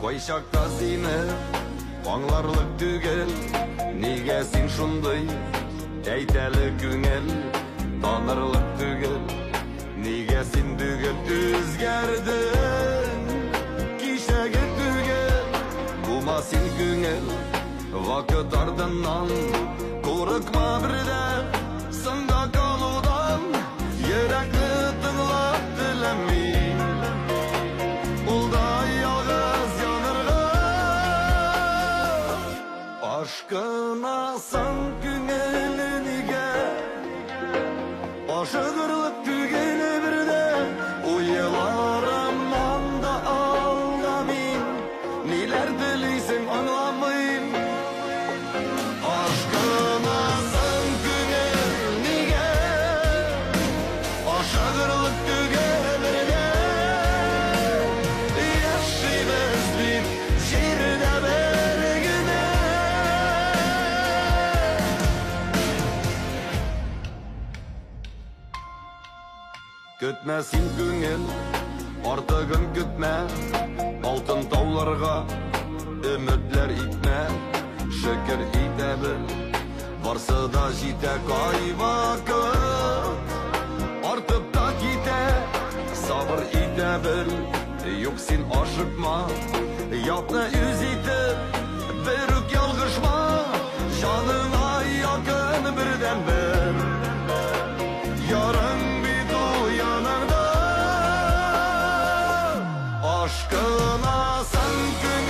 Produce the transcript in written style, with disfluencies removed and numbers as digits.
Koyşakta seni аңларлык түгел, неге сен шундай әйтәле күңел. Танырлык түгел, неге сен түгел үзгәрдең. Кичәге түгел, бума сен күңел. Вакыт артыннан курыкма бердә, сында калудан. Йөрәкне тыңлап теләми, улда ялгыз янырга. Ашкынасың күңеле нигә, ашыгырлык түгел бердә. Уйларымнан да алда мин, ниләр телисең аңламыйм. Ашкынасың күңел нигә, ашыгырлык түгел бердә. Яшибез бит җирдә бер генә. Көтмә син күңел, артыгын көтмә. Алтын тауларга өметләр итмә. Шөкер итә бел, барсы да җитә кайвакыт. Артып та китә, сабыр итә бел. Юк син ашыкма, ятны үз итеп, бер үк ялгышма. Җаныңа якын бердән бер, ярың бит ул яныңда. Ашкынасың күңел